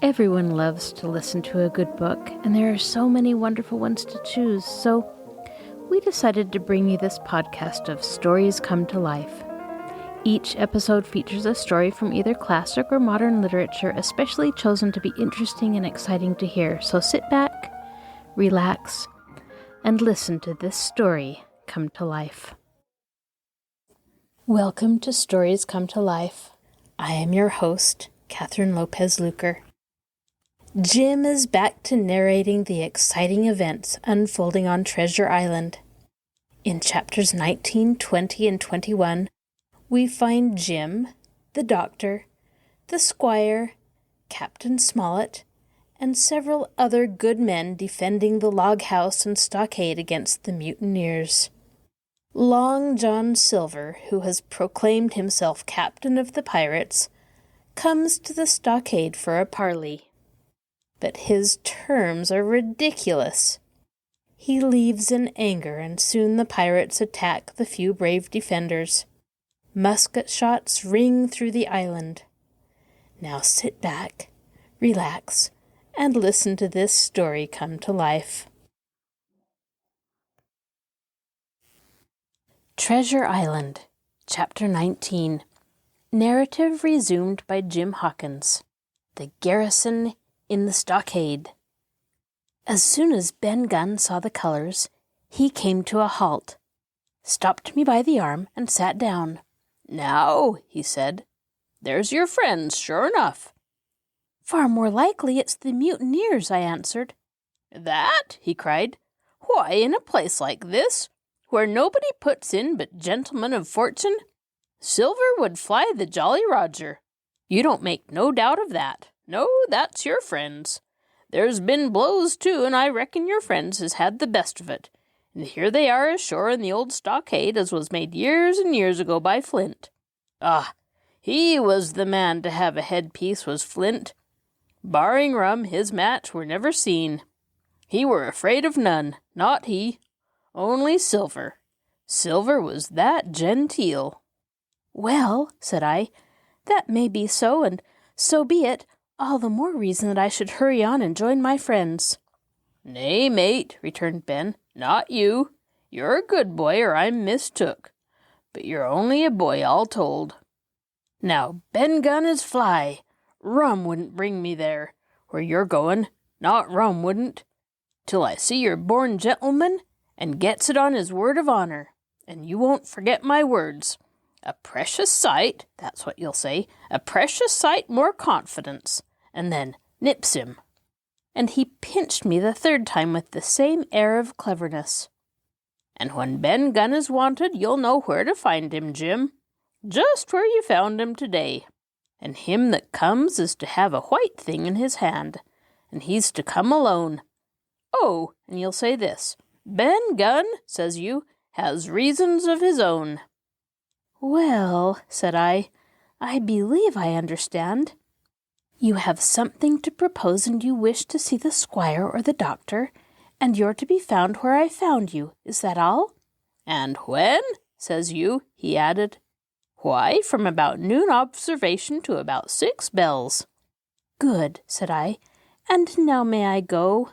Everyone loves to listen to a good book, and there are so many wonderful ones to choose, so we decided to bring you this podcast of Stories Come to Life. Each episode features a story from either classic or modern literature, especially chosen to be interesting and exciting to hear. So sit back, relax, and listen to this story come to life. Welcome to Stories Come to Life. I am your host, Kathryn Lopez Luker. Jim is back to narrating the exciting events unfolding on Treasure Island. In chapters 19, 20, and 21, we find Jim, the doctor, the squire, Captain Smollett, and several other good men defending the log house and stockade against the mutineers. Long John Silver, who has proclaimed himself captain of the pirates, comes to the stockade for a parley. But his terms are ridiculous. He leaves in anger, and soon the pirates attack the few brave defenders. Musket shots ring through the island. Now sit back, relax, and listen to this story come to life. Treasure Island, Chapter 19. Narrative resumed by Jim Hawkins. The garrison in the stockade. As soon as Ben Gunn saw the colors, he came to a halt, stopped me by the arm, and sat down. "Now," he said, "there's your friends, sure enough." "Far more likely it's the mutineers," I answered. "That?" he cried. "Why, in a place like this, where nobody puts in but gentlemen of fortune, Silver would fly the Jolly Roger. You don't make no doubt of that. No, that's your friends. There's been blows, too, and I reckon your friends has had the best of it. And here they are ashore in the old stockade as was made years and years ago by Flint. Ah, he was the man to have a headpiece, was Flint. Barring rum, his match were never seen. He were afraid of none, not he. Only Silver. Silver was that genteel." "Well," said I, "that may be so, and so be it. All the more reason that I should hurry on and join my friends." "Nay, mate," returned Ben, "not you. You're a good boy, or I'm mistook. But you're only a boy, all told. Now, Ben Gunn is fly. Rum wouldn't bring me there, where you're going. Not rum wouldn't. Till I see you're born gentleman, and gets it on his word of honor. And you won't forget my words. A precious sight, that's what you'll say, a precious sight more confidence, and then nips him." And he pinched me the third time with the same air of cleverness. "And when Ben Gunn is wanted, you'll know where to find him, Jim. Just where you found him today. And him that comes is to have a white thing in his hand, and he's to come alone. Oh, and you'll say this, Ben Gunn, says you, has reasons of his own." "Well," said I believe I understand. You have something to propose, and you wish to see the squire or the doctor, and you're to be found where I found you. Is that all?" "And when?" says you, he added. "Why, from about noon observation to about 6 bells." "Good," said I. "And now may I go?"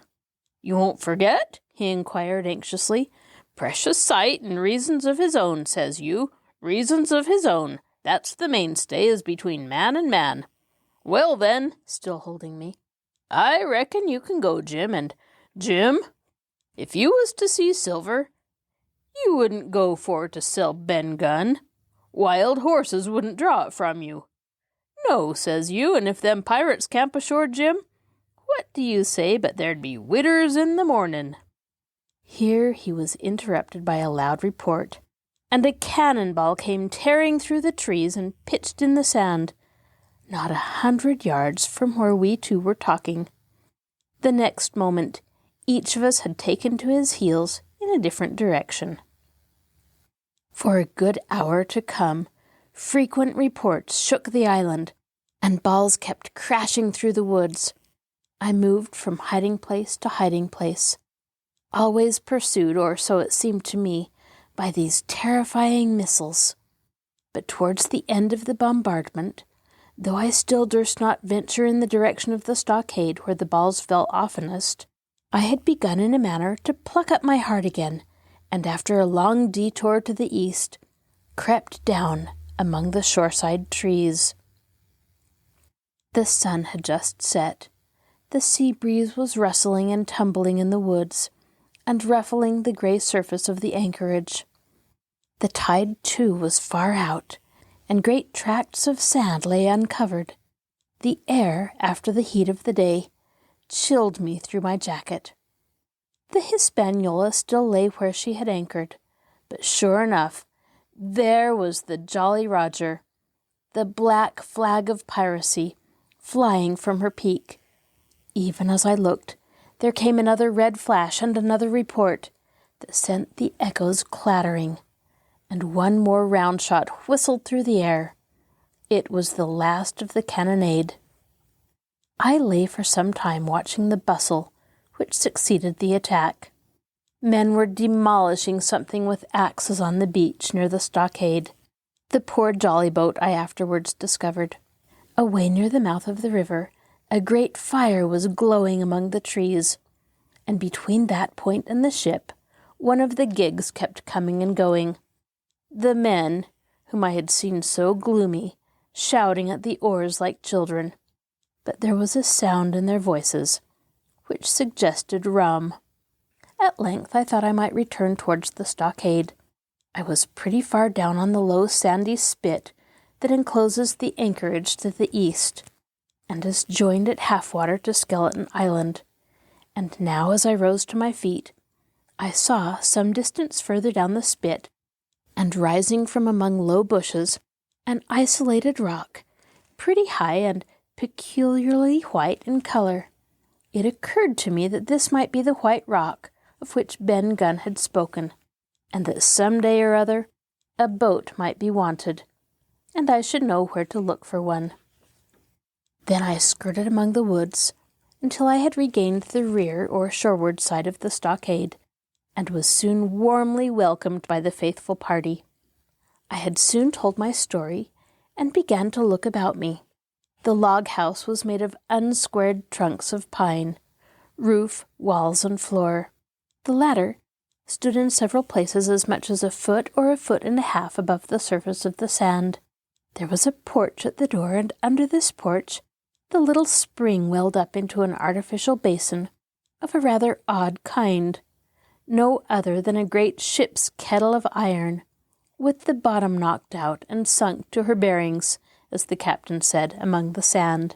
"You won't forget?" he inquired anxiously. "Precious sight and reasons of his own, says you. Reasons of his own. That's the mainstay is between man and man. Well then," still holding me, "I reckon you can go, Jim. And, Jim, if you was to see Silver, you wouldn't go for to sell Ben Gunn. Wild horses wouldn't draw it from you. No, says you, and if them pirates camp ashore, Jim, what do you say but there'd be widders in the mornin'?" Here he was interrupted by a loud report, and a cannonball came tearing through the trees and pitched in the sand, not 100 yards from where we two were talking. The next moment, each of us had taken to his heels in a different direction. For a good hour to come, frequent reports shook the island, and balls kept crashing through the woods. I moved from hiding place to hiding place, always pursued, or so it seemed to me, by these terrifying missiles. But towards the end of the bombardment, Though I still durst not venture in the direction of the stockade where the balls fell oftenest, I had begun in a manner to pluck up my heart again, and after a long detour to the east, crept down among the shoreside trees. The sun had just set. The sea breeze was rustling and tumbling in the woods, and ruffling the grey surface of the anchorage. The tide, too, was far out, and great tracts of sand lay uncovered. The air, after the heat of the day, chilled me through my jacket. The Hispaniola still lay where she had anchored, but sure enough, there was the Jolly Roger, the black flag of piracy, flying from her peak. Even as I looked, there came another red flash and another report that sent the echoes clattering, and one more round shot whistled through the air. It was the last of the cannonade. I lay for some time watching the bustle which succeeded the attack. Men were demolishing something with axes on the beach near the stockade. The poor jolly boat, I afterwards discovered. Away near the mouth of the river, a great fire was glowing among the trees, and between that point and the ship, one of the gigs kept coming and going. The men, whom I had seen so gloomy, shouting at the oars like children, but there was a sound in their voices which suggested rum. At length I thought I might return towards the stockade. I was pretty far down on the low sandy spit that encloses the anchorage to the east, and is joined at half-water to Skeleton Island, and now as I rose to my feet, I saw, some distance further down the spit, and rising from among low bushes, an isolated rock, pretty high and peculiarly white in colour. It occurred to me that this might be the white rock of which Ben Gunn had spoken, and that some day or other a boat might be wanted, and I should know where to look for one. Then I skirted among the woods until I had regained the rear or shoreward side of the stockade, and was soon warmly welcomed by the faithful party. I had soon told my story, and began to look about me. The log house was made of unsquared trunks of pine, roof, walls, and floor. The latter stood in several places as much as a foot or a foot and a half above the surface of the sand. There was a porch at the door, and under this porch the little spring welled up into an artificial basin of a rather odd kind, no other than a great ship's kettle of iron, with the bottom knocked out and sunk to her bearings, as the captain said, among the sand.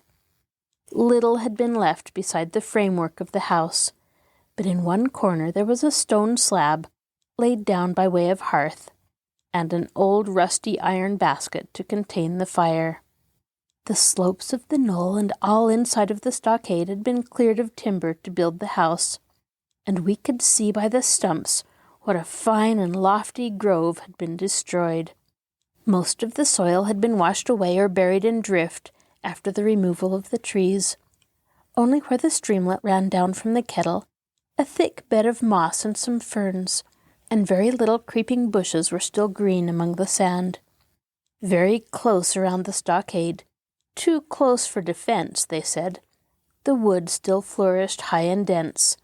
Little had been left beside the framework of the house, but in one corner there was a stone slab laid down by way of hearth, and an old rusty iron basket to contain the fire. The slopes of the knoll and all inside of the stockade had been cleared of timber to build the house, and we could see by the stumps what a fine and lofty grove had been destroyed. Most of the soil had been washed away or buried in drift after the removal of the trees. Only where the streamlet ran down from the kettle, a thick bed of moss and some ferns, and very little creeping bushes were still green among the sand. Very close around the stockade, too close for defence, they said, the wood still flourished high and dense,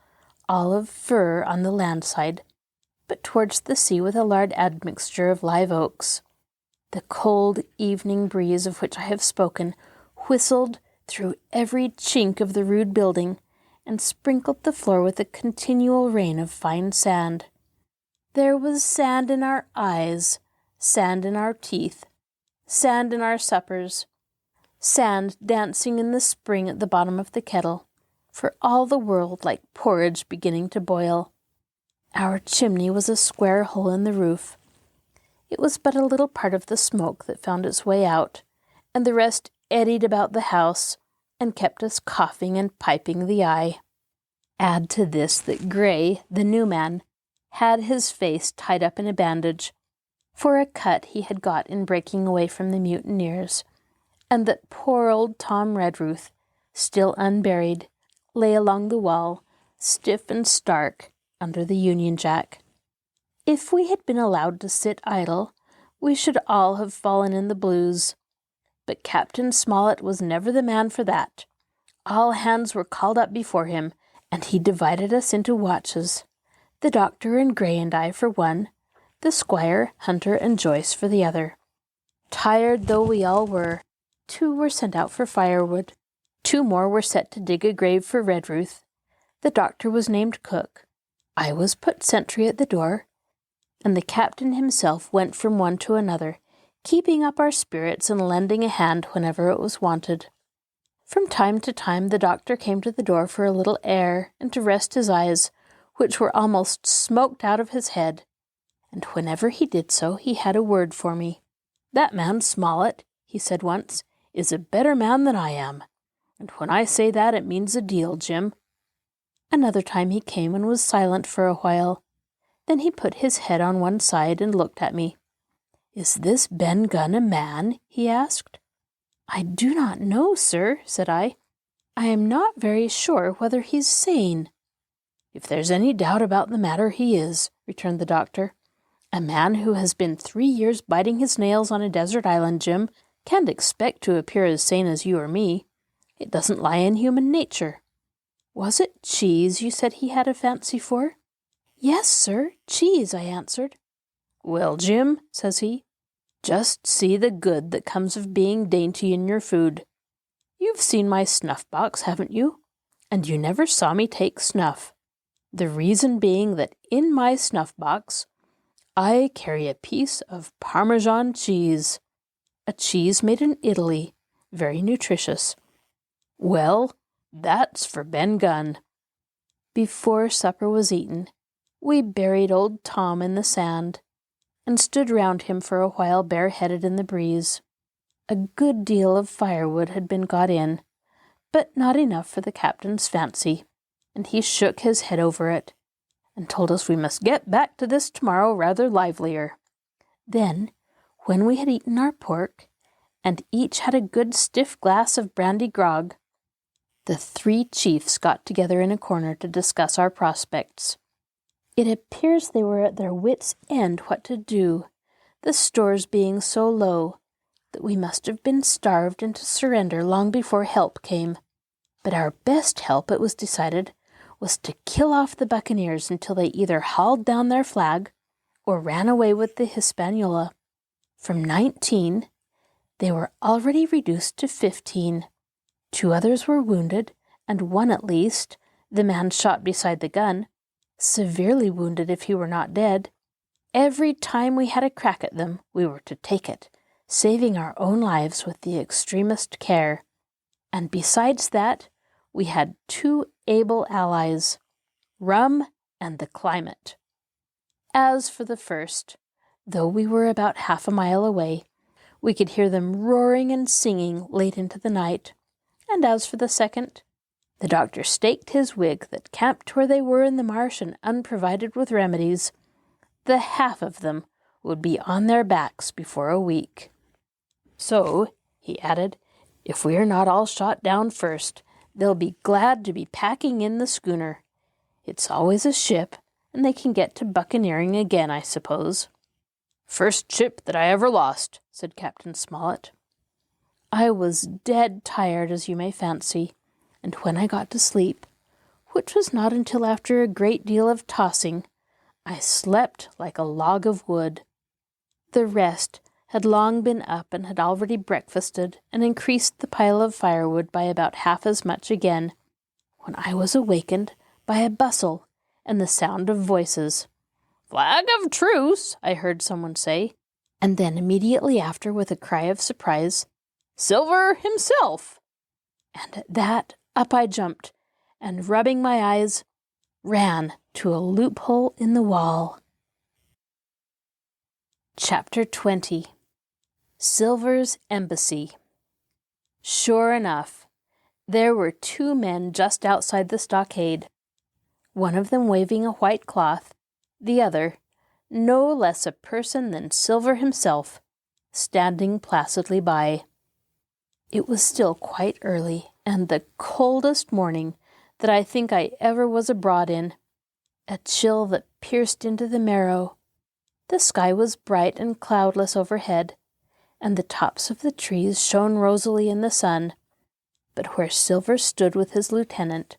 all of fir on the land side, but towards the sea with a large admixture of live oaks. The cold evening breeze of which I have spoken whistled through every chink of the rude building, and sprinkled the floor with a continual rain of fine sand. There was sand in our eyes, sand in our teeth, sand in our suppers, sand dancing in the spring at the bottom of the kettle, for all the world like porridge beginning to boil. Our chimney was a square hole in the roof. It was but a little part of the smoke that found its way out, and the rest eddied about the house and kept us coughing and piping the eye. Add to this that Gray, the new man, had his face tied up in a bandage for a cut he had got in breaking away from the mutineers, and that poor old Tom Redruth, still unburied, lay along the wall, stiff and stark, under the Union Jack. If we had been allowed to sit idle, we should all have fallen in the blues, But Captain Smollett was never the man for that. All hands were called up before him, and he divided us into watches. The doctor and Gray and I for one, the squire, Hunter, and Joyce for the other. Tired though we all were, 2 were sent out for firewood. 2 more were set to dig a grave for Redruth. The doctor was named cook. I was put sentry at the door, and the captain himself went from one to another, keeping up our spirits and lending a hand whenever it was wanted. From time to time the doctor came to the door for a little air and to rest his eyes, which were almost smoked out of his head, and whenever he did so he had a word for me. "That man Smollett," he said once, "is a better man than I am, and when I say that it means a deal, Jim." Another time he came and was silent for a while. Then he put his head on one side and looked at me. "Is this Ben Gunn a man?" he asked. "I do not know, sir," said I. "I am not very sure whether he's sane." "If there's any doubt about the matter, he is," returned the doctor. "A man who has been 3 years biting his nails on a desert island, Jim, can't expect to appear as sane as you or me. It doesn't lie in human nature." "Was it cheese you said he had a fancy for?" "Yes, sir, cheese," I answered. "Well, Jim," says he, "just see the good that comes of being dainty in your food. You've seen my snuff-box, haven't you? And you never saw me take snuff. The reason being that in my snuff-box I carry a piece of Parmesan cheese, a cheese made in Italy, very nutritious. Well, that's for Ben Gunn." Before supper was eaten, we buried old Tom in the sand, and stood round him for a while bareheaded in the breeze. A good deal of firewood had been got in, but not enough for the captain's fancy, and he shook his head over it, and told us we must get back to this tomorrow rather livelier. Then, when we had eaten our pork, and each had a good stiff glass of brandy grog, the 3 chiefs got together in a corner to discuss our prospects. It appears they were at their wits' end what to do, the stores being so low that we must have been starved into surrender long before help came. But our best help, it was decided, was to kill off the buccaneers until they either hauled down their flag or ran away with the Hispaniola. From 19, they were already reduced to 15. 2 others were wounded, and one at least, the man shot beside the gun, severely wounded if he were not dead. Every time we had a crack at them, we were to take it, saving our own lives with the extremest care. And besides that, we had 2 able allies, rum and the climate. As for the first, though we were about half a mile away, we could hear them roaring and singing late into the night. And as for the second, the doctor staked his wig that camped where they were in the marsh and unprovided with remedies, the half of them would be on their backs before a week. "So," he added, "if we are not all shot down first, they'll be glad to be packing in the schooner. It's always a ship, and they can get to buccaneering again, I suppose." "First ship that I ever lost," said Captain Smollett. I was dead tired, as you may fancy, and when I got to sleep, which was not until after a great deal of tossing, I slept like a log of wood. The rest had long been up and had already breakfasted and increased the pile of firewood by about half as much again, when I was awakened by a bustle and the sound of voices. "Flag of truce," I heard someone say, and then immediately after, with a cry of surprise, "Silver himself!" And at that up I jumped, and rubbing my eyes, ran to a loophole in the wall. Chapter 20. Silver's Embassy. Sure enough, there were 2 men just outside the stockade, one of them waving a white cloth, the other, no less a person than Silver himself, standing placidly by. It was still quite early, and the coldest morning that I think I ever was abroad in, a chill that pierced into the marrow. The sky was bright and cloudless overhead, and the tops of the trees shone rosily in the sun. But where Silver stood with his lieutenant,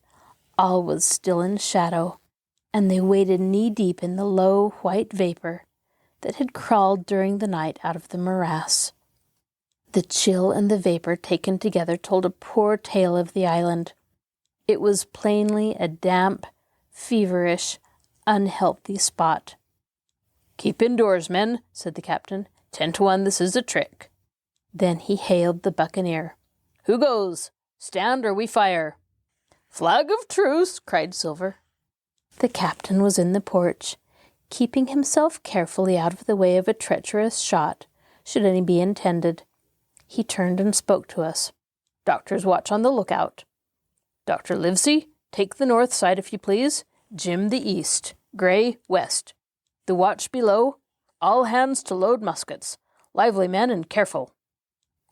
all was still in shadow, and they waded knee-deep in the low, white vapor that had crawled during the night out of the morass. The chill and the vapor taken together told a poor tale of the island. It was plainly a damp, feverish, unhealthy spot. "Keep indoors, men," said the captain. 10 to 1, this is a trick. Then he hailed the buccaneer. "Who goes? Stand or we fire." "Flag of truce," cried Silver. The captain was in the porch, keeping himself carefully out of the way of a treacherous shot, should any be intended. He turned and spoke to us. "Doctor's watch on the lookout. Dr. Livesey, take the north side if you please. Jim the east. Gray west. The watch below. All hands to load muskets. Lively men and careful."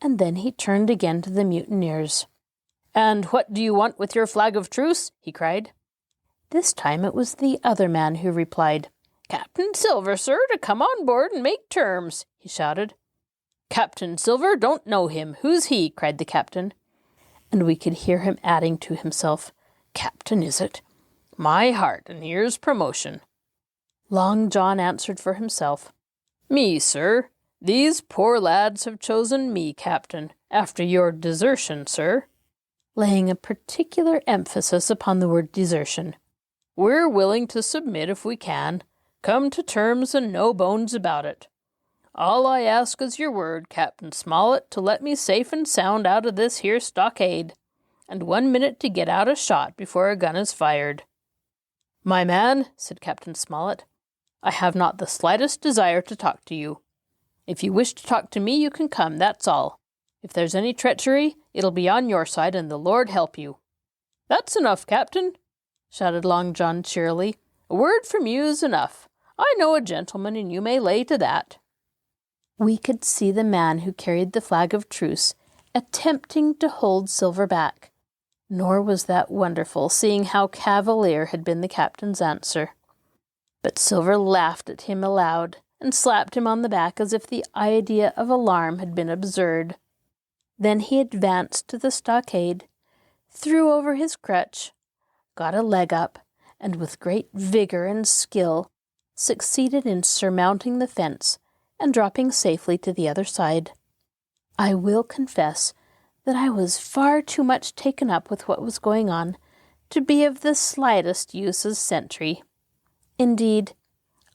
And then he turned again to the mutineers. "And what do you want with your flag of truce?" he cried. This time it was the other man who replied. "Captain Silver, sir, to come on board and make terms," he shouted. "Captain Silver, don't know him. Who's he?" cried the captain. And we could hear him adding to himself, "Captain, is it? My heart, and here's promotion." Long John answered for himself. "Me, sir. These poor lads have chosen me captain, after your desertion, sir," laying a particular emphasis upon the word desertion. "We're willing to submit if we can. Come to terms and no bones about it. All I ask is your word, Captain Smollett, to let me safe and sound out of this here stockade, and 1 minute to get out a shot before a gun is fired." "My man," said Captain Smollett, "I have not the slightest desire to talk to you. If you wish to talk to me, you can come, that's all. If there's any treachery, it'll be on your side, and the Lord help you." "That's enough, Captain," shouted Long John cheerily. "A word from you is enough. I know a gentleman, and you may lay to that." We could see the man who carried the flag of truce attempting to hold Silver back. Nor was that wonderful, seeing how cavalier had been the captain's answer. But Silver laughed at him aloud and slapped him on the back as if the idea of alarm had been absurd. Then he advanced to the stockade, threw over his crutch, got a leg up, and with great vigor and skill succeeded in surmounting the fence and dropping safely to the other side. I will confess that I was far too much taken up with what was going on to be of the slightest use as sentry. Indeed,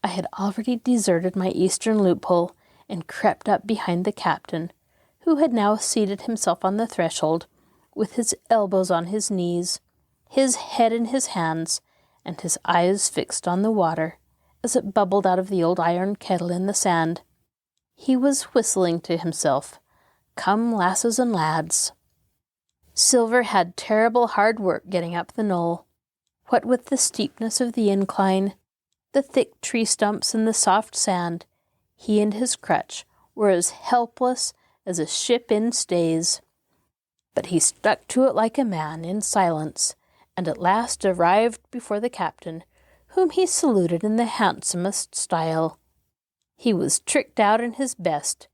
I had already deserted my eastern loophole and crept up behind the captain, who had now seated himself on the threshold, with his elbows on his knees, his head in his hands, and his eyes fixed on the water as it bubbled out of the old iron kettle in the sand. He was whistling to himself, "Come, lasses and lads." Silver had terrible hard work getting up the knoll. What with the steepness of the incline, the thick tree stumps and the soft sand, he and his crutch were as helpless as a ship in stays. But he stuck to it like a man, in silence, and at last arrived before the captain, whom he saluted in the handsomest style. He was tricked out in his best.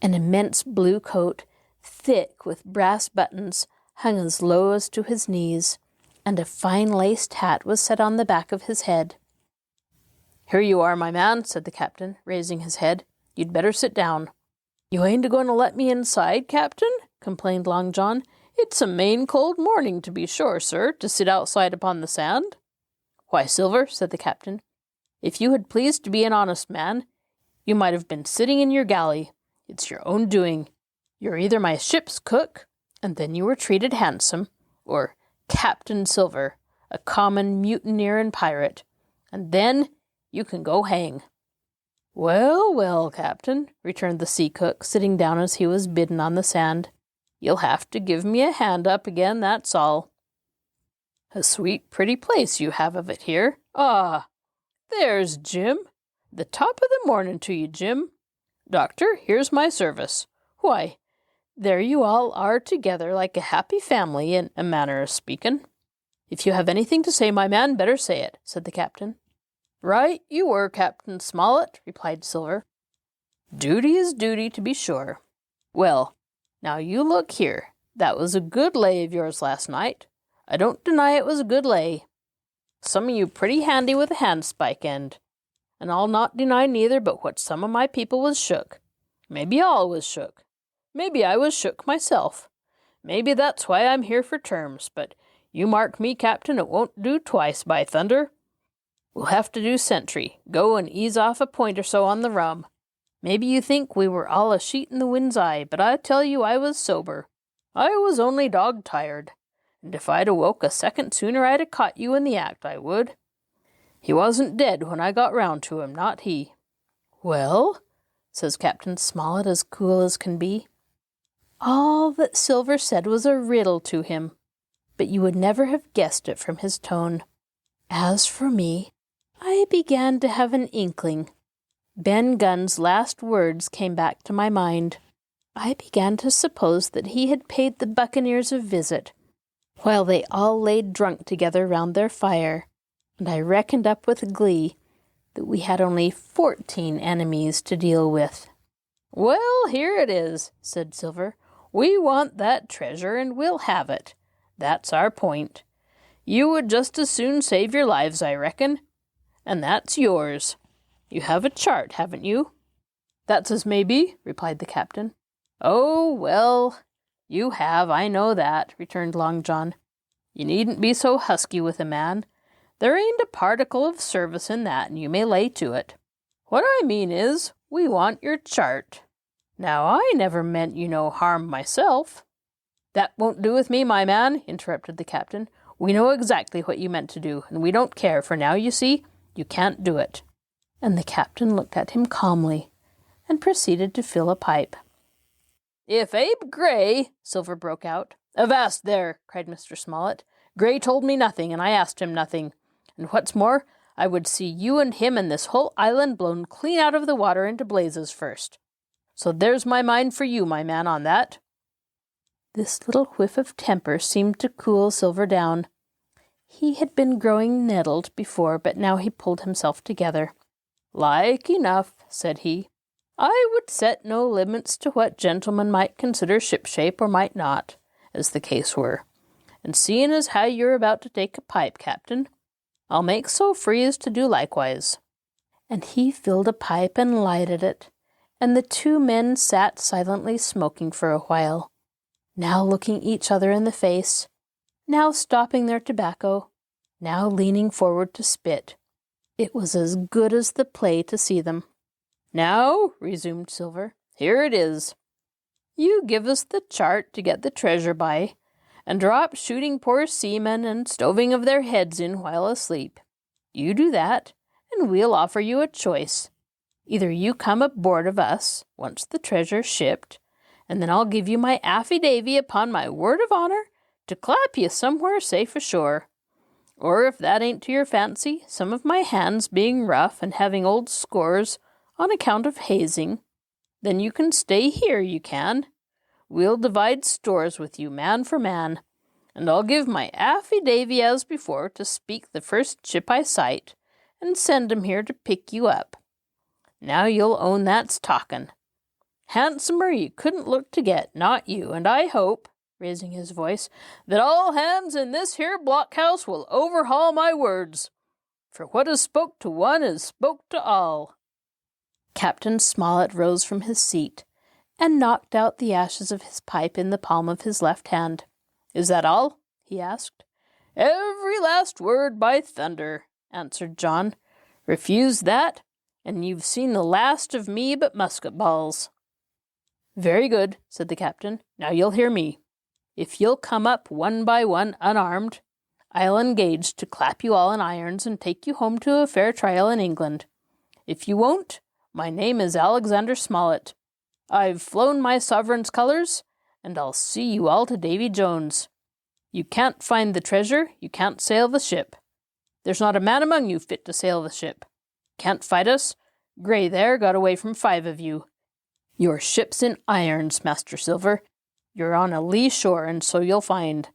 An immense blue coat, thick with brass buttons, hung as low as to his knees, and a fine laced hat was set on the back of his head. "Here you are, my man," said the captain, raising his head. "You'd better sit down." "You ain't a-going to let me inside, Captain?" complained Long John. "It's a main cold morning, to be sure, sir, to sit outside upon the sand." "Why, Silver," said the captain, "if you had pleased to be an honest man, you might have been sitting in your galley. It's your own doing. You're either my ship's cook, and then you were treated handsome, or Captain Silver, a common mutineer and pirate, and then you can go hang." "Well, well, Captain," returned the sea cook, sitting down as he was bidden on the sand. "You'll have to give me a hand up again, that's all. A sweet, pretty place you have of it here. Ah, there's Jim. The top of the morning to you, Jim. Doctor, here's my service. Why, there you all are together like a happy family, in a manner of speaking." "If you have anything to say, my man, better say it," said the captain. "Right you were, Captain Smollett," replied Silver. "Duty is duty, to be sure. Well, now you look here. That was a good lay of yours last night. I don't deny it was a good lay. Some of you pretty handy with a handspike end. And I'll not deny neither but what some of my people was shook. Maybe all was shook. Maybe I was shook myself. Maybe that's why I'm here for terms, but you mark me, Captain, it won't do twice, by thunder. We'll have to do sentry, go and ease off a point or so on the rum. Maybe you think we were all a sheet in the wind's eye, but I tell you I was sober. I was only dog-tired, and if I'd awoke a second sooner I'd have caught you in the act, I would. He wasn't dead when I got round to him, not he. Well, says Captain Smollett as cool as can be. All that Silver said was a riddle to him, but you would never have guessed it from his tone. As for me, I began to have an inkling. Ben Gunn's last words came back to my mind. I began to suppose that he had paid the buccaneers a visit, while they all lay drunk together round their fire, and I reckoned up with glee that we had only 14 enemies to deal with. Well, here it is, said Silver. We want that treasure, and we'll have it. That's our point. You would just as soon save your lives, I reckon. And that's yours. You have a chart, haven't you? That's as may be, replied the captain. Oh, well, you have, I know that, returned Long John. You needn't be so husky with a man. There ain't a particle of service in that, and you may lay to it. What I mean is, we want your chart. Now, I never meant you no harm myself. That won't do with me, my man, interrupted the captain. We know exactly what you meant to do, and we don't care, for now, you see, you can't do it. And the captain looked at him calmly, and proceeded to fill a pipe. If Abe Gray, Silver broke out. Avast there, cried Mr. Smollett. Gray told me nothing, and I asked him nothing. And what's more, I would see you and him and this whole island blown clean out of the water into blazes first. So there's my mind for you, my man, on that. This little whiff of temper seemed to cool Silver down. He had been growing nettled before, but now he pulled himself together. Like enough, said he. I would set no limits to what gentlemen might consider shipshape or might not, as the case were. And seeing as how you're about to take a pipe, Captain, I'll make so free as to do likewise. And he filled a pipe and lighted it, and the two men sat silently smoking for a while, now looking each other in the face, now stopping their tobacco, now leaning forward to spit. It was as good as the play to see them. Now, resumed Silver, here it is. You give us the chart to get the treasure by, and drop shooting poor seamen and stoving of their heads in while asleep. You do that, and we'll offer you a choice. Either you come aboard of us, once the treasure's shipped, and then I'll give you my affidavy upon my word of honor to clap you somewhere safe ashore. Or if that ain't to your fancy, some of my hands being rough and having old scores on account of hazing, then you can stay here, you can. We'll divide stores with you, man for man, and I'll give my affidavy as before to speak the first ship I sight, and send 'em here to pick you up. Now you'll own that's talkin'. Handsomer you couldn't look to get, not you, and I hope, raising his voice, that all hands in this here blockhouse will overhaul my words, for what is spoke to one is spoke to all. Captain Smollett rose from his seat, and knocked out the ashes of his pipe in the palm of his left hand. Is that all? He asked. Every last word, by thunder, answered John. Refuse that, and you've seen the last of me but musket balls. Very good, said the captain. Now you'll hear me. If you'll come up one by one unarmed, I'll engage to clap you all in irons and take you home to a fair trial in England. If you won't, my name is Alexander Smollett. I've flown my sovereign's colours, and I'll see you all to Davy Jones. You can't find the treasure, you can't sail the ship. There's not a man among you fit to sail the ship. Can't fight us? Gray there got away from 5 of you. Your ship's in irons, Master Silver. You're on a lee shore, and so you'll find.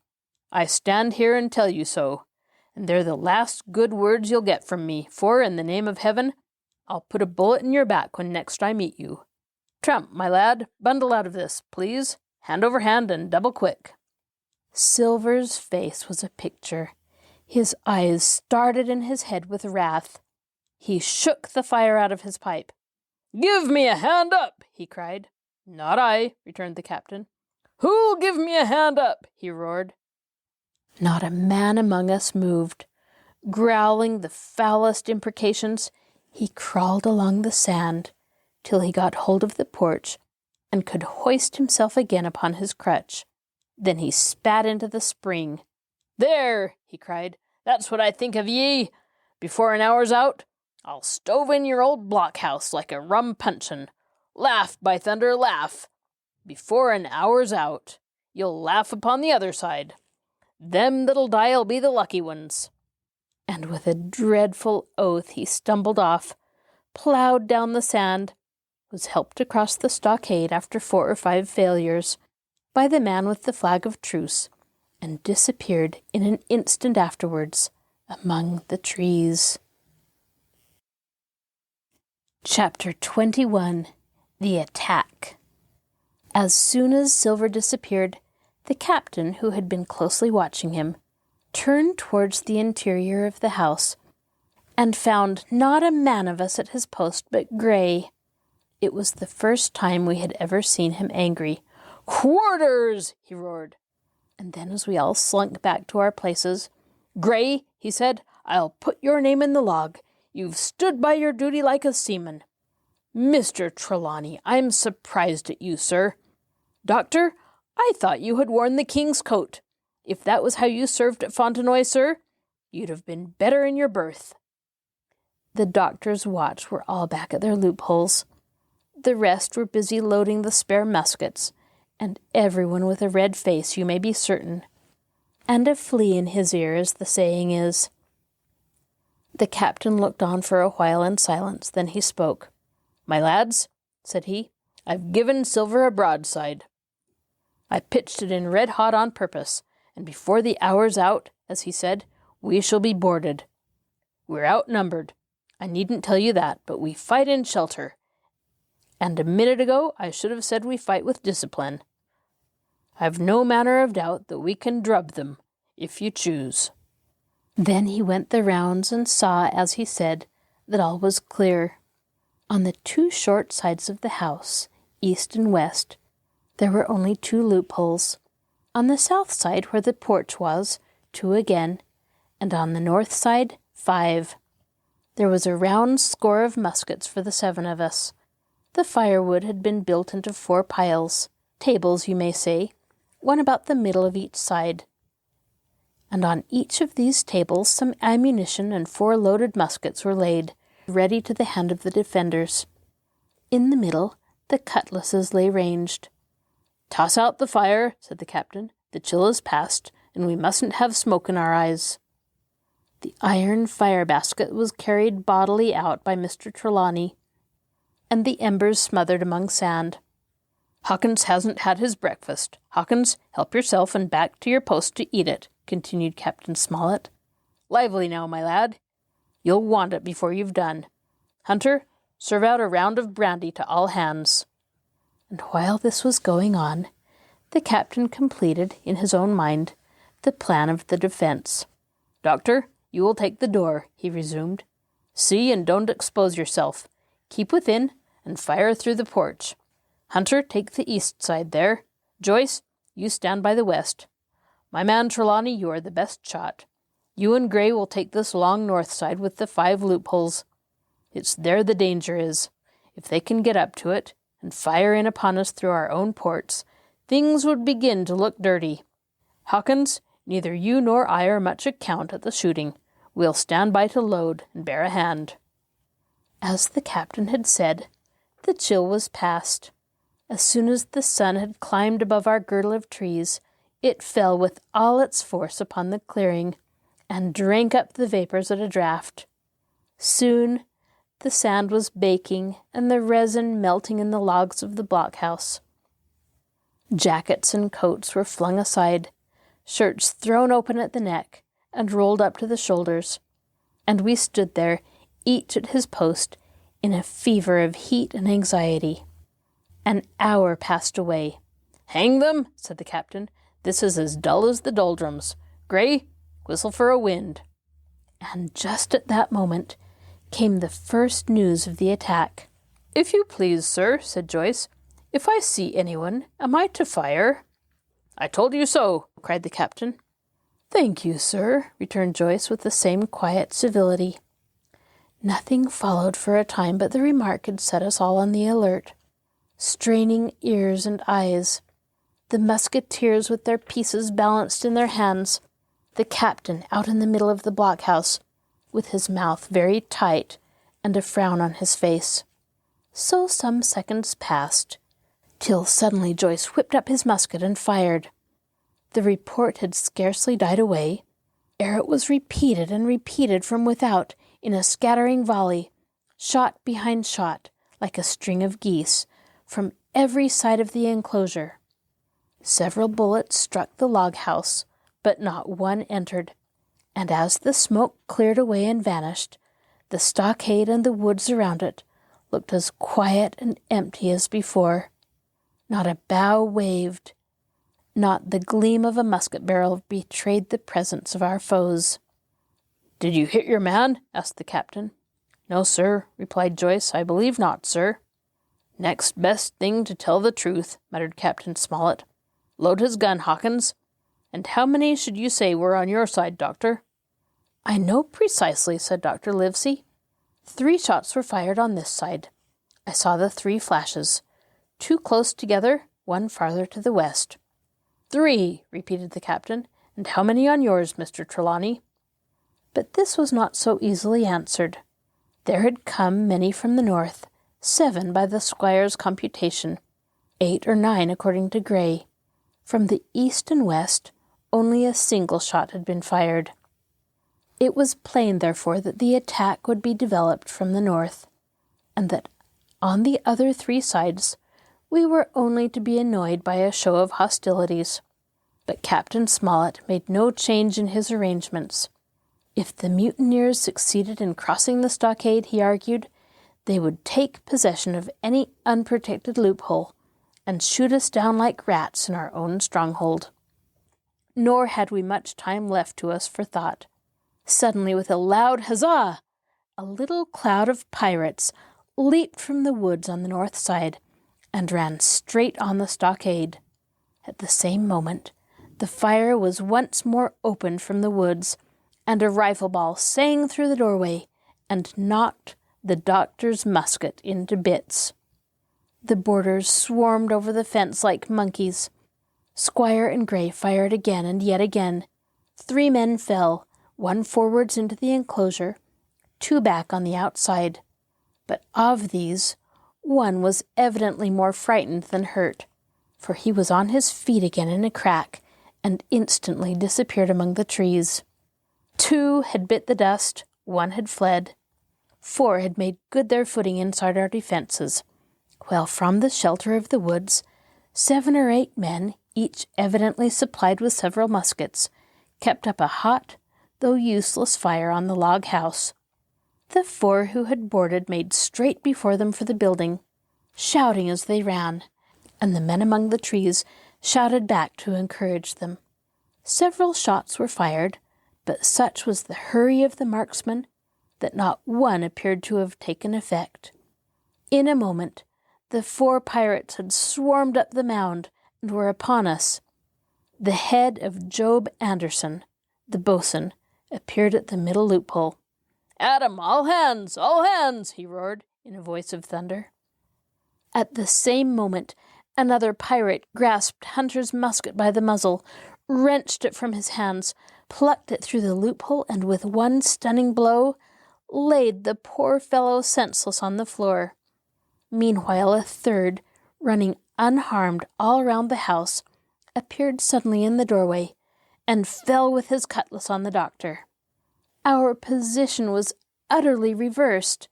I stand here and tell you so, and they're the last good words you'll get from me, for, in the name of heaven, I'll put a bullet in your back when next I meet you. Tramp, my lad, bundle out of this, please. Hand over hand and double quick. Silver's face was a picture. His eyes started in his head with wrath. He shook the fire out of his pipe. "Give me a hand up," he cried. "Not I," returned the captain. "Who'll give me a hand up?" he roared. Not a man among us moved. Growling the foulest imprecations, he crawled along the sand till he got hold of the porch and could hoist himself again upon his crutch. Then he spat into the spring. "There," he cried, "that's what I think of ye. Before an hour's out, I'll stove in your old blockhouse like a rum puncheon. Laugh, by thunder, laugh. Before an hour's out, you'll laugh upon the other side. Them that'll die'll be the lucky ones." And with a dreadful oath he stumbled off, ploughed down the sand, was helped across the stockade after 4 or 5 failures by the man with the flag of truce, and disappeared in an instant afterwards among the trees. Chapter 21. The Attack. As soon as Silver disappeared, the captain, who had been closely watching him, turned towards the interior of the house, and found not a man of us at his post but Gray. It was the first time we had ever seen him angry. "Quarters!" he roared. And then, as we all slunk back to our places, "Gray," he said, "I'll put your name in the log. You've stood by your duty like a seaman. Mr. Trelawney, I'm surprised at you, sir. Doctor, I thought you had worn the king's coat. If that was how you served at Fontenoy, sir, you'd have been better in your berth." The doctor's watch were all back at their loopholes. The rest were busy loading the spare muskets, and everyone with a red face, you may be certain, and a flea in his ear, as the saying is. The captain looked on for a while in silence, then he spoke. "My lads," said he, "I've given Silver a broadside. I pitched it in red hot on purpose, and before the hour's out, as he said, we shall be boarded. We're outnumbered. I needn't tell you that, but we fight in shelter. And a minute ago I should have said we fight with discipline. I've no manner of doubt that we can drub them, if you choose." Then he went the rounds and saw, as he said, that all was clear. On the 2 short sides of the house, east and west, there were only 2 loopholes. On the south side, where the porch was, 2 again, and on the north side, 5. There was a round score of muskets for the 7 of us. The firewood had been built into 4 piles, tables, you may say, one about the middle of each side. And on each of these tables some ammunition and 4 loaded muskets were laid, ready to the hand of the defenders. In the middle, the cutlasses lay ranged. "Toss out the fire," said the captain. "The chill is past, and we mustn't have smoke in our eyes." The iron fire basket was carried bodily out by Mr. Trelawney, and the embers smothered among sand. "Hawkins hasn't had his breakfast. Hawkins, help yourself and back to your post to eat it," continued Captain Smollett. "Lively now, my lad. You'll want it before you've done. Hunter, serve out a round of brandy to all hands." And while this was going on, the captain completed, in his own mind, the plan of the defense. "Doctor, you will take the door," he resumed. "See and don't expose yourself. Keep within, and fire through the porch. Hunter, take the east side there. Joyce, you stand by the west. My man Trelawney, you are the best shot. You and Gray will take this long north side with the 5 loopholes. It's there the danger is. If they can get up to it, and fire in upon us through our own ports, things would begin to look dirty. Hawkins, neither you nor I are much account at the shooting. We'll stand by to load and bear a hand." As the captain had said, the chill was past. As soon as the sun had climbed above our girdle of trees, it fell with all its force upon the clearing, and drank up the vapors at a draught. Soon the sand was baking, and the resin melting in the logs of the blockhouse. Jackets and coats were flung aside, shirts thrown open at the neck and rolled up to the shoulders, and we stood there, each at his post, in a fever of heat and anxiety. An hour passed away. "Hang them," said the captain. "This is as dull as the doldrums. Gray, whistle for a wind." And just at that moment came the first news of the attack. "If you please, sir," said Joyce, "if I see anyone, am I to fire?" "I told you so," cried the captain. "Thank you, sir," returned Joyce with the same quiet civility. Nothing followed for a time, but the remark had set us all on the alert. Straining ears and eyes, the musketeers with their pieces balanced in their hands, the captain out in the middle of the blockhouse, with his mouth very tight and a frown on his face. So some seconds passed, till suddenly Joyce whipped up his musket and fired. The report had scarcely died away, ere it was repeated and repeated from without in a scattering volley, shot behind shot, like a string of geese, from every side of the enclosure. Several bullets struck the log-house, but not one entered, and as the smoke cleared away and vanished, the stockade and the woods around it looked as quiet and empty as before. Not a bough waved. Not the gleam of a musket barrel betrayed the presence of our foes. "Did you hit your man?" asked the captain. "No, sir," replied Joyce. "I believe not, sir." "Next best thing to tell the truth," muttered Captain Smollett. "Load his gun, Hawkins. And how many should you say were on your side, Doctor?" "I know precisely," said Dr. Livesey. 3 shots were fired on this side. I saw the 3 flashes, 2 close together, 1 farther to the west. 3, repeated the captain. "And how many on yours, Mr. Trelawney?" But this was not so easily answered. There had come many from the north, 7 by the squire's computation, 8 or 9 according to Gray. From the east and west, only a single shot had been fired. It was plain, therefore, that the attack would be developed from the north, and that on the other 3 sides we were only to be annoyed by a show of hostilities. But Captain Smollett made no change in his arrangements. If the mutineers succeeded in crossing the stockade, he argued, they would take possession of any unprotected loophole and shoot us down like rats in our own stronghold. Nor had we much time left to us for thought. Suddenly, with a loud huzzah, a little cloud of pirates leaped from the woods on the north side and ran straight on the stockade. At the same moment, the fire was once more opened from the woods, and a rifle ball sang through the doorway and knocked the doctor's musket into bits. The boarders swarmed over the fence like monkeys. Squire and Gray fired again and yet again. 3 men fell, 1 forwards into the enclosure, 2 back on the outside. But of these, 1 was evidently more frightened than hurt, for he was on his feet again in a crack and instantly disappeared among the trees. 2 had bit the dust, 1 had fled. 4 had made good their footing inside our defences, while from the shelter of the woods 7 or 8 men, each evidently supplied with several muskets, kept up a hot, though useless fire on the log house. The 4 who had boarded made straight before them for the building, shouting as they ran, and the men among the trees shouted back to encourage them. Several shots were fired, but such was the hurry of the marksmen that not one appeared to have taken effect. In a moment, the 4 pirates had swarmed up the mound and were upon us. The head of Job Anderson, the boatswain, appeared at the middle loophole. "At 'em, all hands, he roared in a voice of thunder. At the same moment, another pirate grasped Hunter's musket by the muzzle, wrenched it from his hands, plucked it through the loophole, and with one stunning blow laid the poor fellow senseless on the floor. Meanwhile, a 3rd, running unharmed all round the house, appeared suddenly in the doorway, and fell with his cutlass on the doctor. Our position was utterly reversed.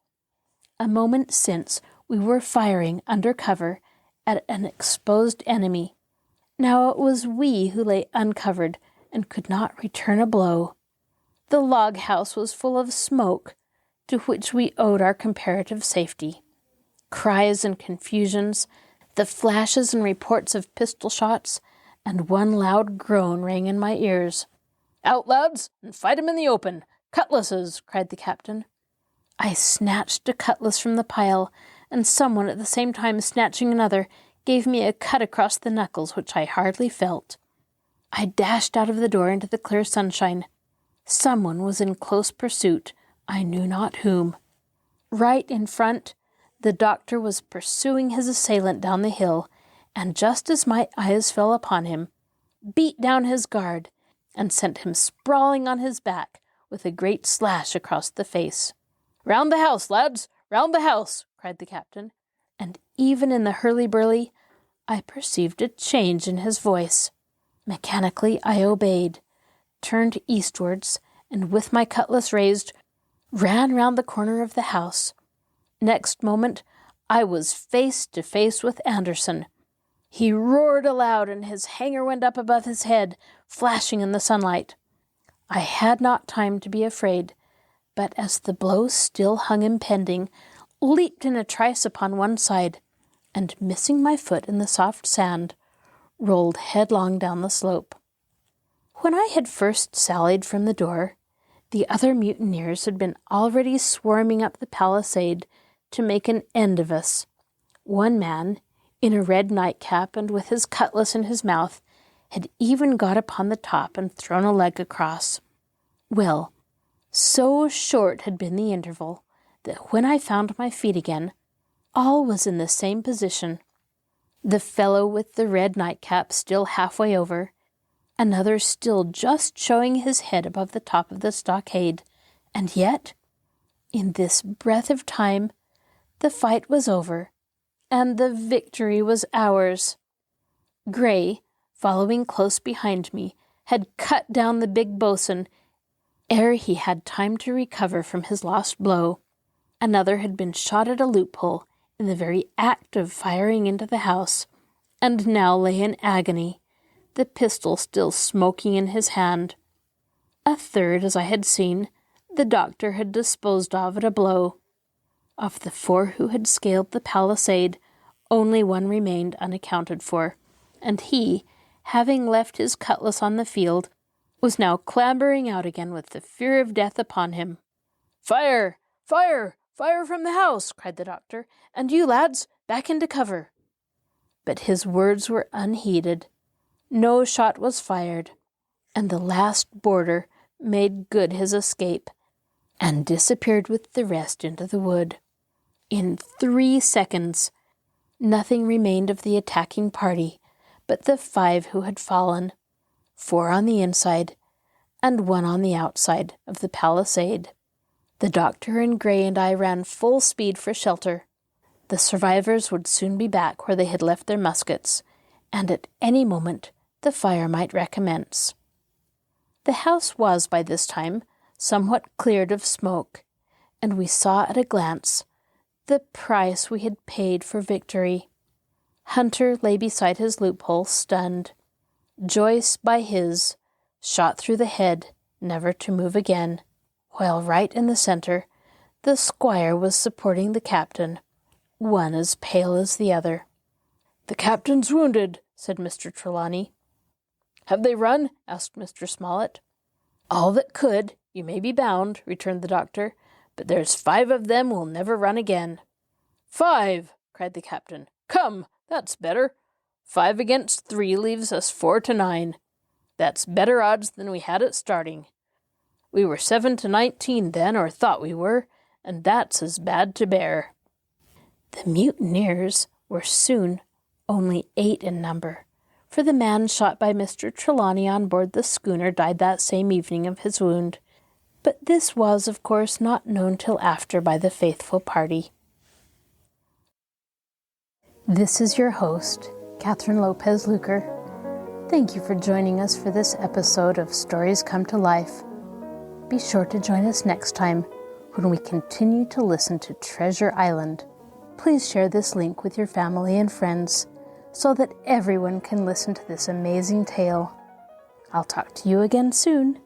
A moment since we were firing under cover at an exposed enemy. Now it was we who lay uncovered and could not return a blow. The log house was full of smoke, to which we owed our comparative safety. Cries and confusions, The flashes and reports of pistol shots, and one loud groan rang in my ears. "Out, lads, and fight 'em in the open! Cutlasses!" cried the captain. I snatched a cutlass from the pile, and someone at the same time snatching another gave me a cut across the knuckles which I hardly felt. I dashed out of the door into the clear sunshine. Someone was in close pursuit, I knew not whom. Right in front, the doctor was pursuing his assailant down the hill, and just as my eyes fell upon him, beat down his guard, and sent him sprawling on his back with a great slash across the face. "Round the house, lads! Round the house!" cried the captain, and even in the hurly-burly, I perceived a change in his voice. Mechanically I obeyed, turned eastwards, and with my cutlass raised, ran round the corner of the house. Next moment, I was face to face with Anderson. He roared aloud, and his hanger went up above his head, flashing in the sunlight. I had not time to be afraid, but as the blow still hung impending, leaped in a trice upon one side, and missing my foot in the soft sand, rolled headlong down the slope. When I had first sallied from the door, the other mutineers had been already swarming up the palisade to make an end of us. One man, in a red nightcap and with his cutlass in his mouth, had even got upon the top and thrown a leg across. Well, so short had been the interval that when I found my feet again, all was in the same position. The fellow with the red nightcap still halfway over, another still just showing his head above the top of the stockade, and yet, in this breath of time, the fight was over, and the victory was ours. Gray, following close behind me, had cut down the big boatswain ere he had time to recover from his lost blow. Another had been shot at a loophole in the very act of firing into the house, and now lay in agony, the pistol still smoking in his hand. A third, as I had seen, the doctor had disposed of at a blow. Of the 4 who had scaled the palisade, only one remained unaccounted for, and he, having left his cutlass on the field, was now clambering out again with the fear of death upon him. "Fire! Fire! Fire from the house!" cried the doctor. "And you, lads, back into cover." But his words were unheeded. No shot was fired, and the last boarder made good his escape, and disappeared with the rest into the wood. In 3 seconds, nothing remained of the attacking party but the 5 who had fallen, 4 on the inside, and 1 on the outside of the palisade. The doctor and Gray and I ran full speed for shelter. The survivors would soon be back where they had left their muskets, and at any moment the fire might recommence. The house was, by this time, somewhat cleared of smoke, and we saw at a glance the price we had paid for victory. Hunter lay beside his loophole, stunned. Joyce by his, shot through the head, never to move again, while right in the center, the squire was supporting the captain, one as pale as the other. "The captain's wounded," said Mr. Trelawney. "Have they run?" asked Mr. Smollett. "All that could, you may be bound," returned the doctor, "but there's 5 of them will never run again." "5!" cried the captain. "Come, that's better. 5 against 3 leaves us 4 to 9. That's better odds than we had at starting. We were 7 to 19 then, or thought we were, and that's as bad to bear." The mutineers were soon only 8 in number, for the man shot by Mr. Trelawney on board the schooner died that same evening of his wound, but this was, of course, not known till after by the faithful party. This is your host, Kathryn Lopez Luker. Thank you for joining us for this episode of Stories Come to Life. Be sure to join us next time when we continue to listen to Treasure Island. Please share this link with your family and friends so that everyone can listen to this amazing tale. I'll talk to you again soon.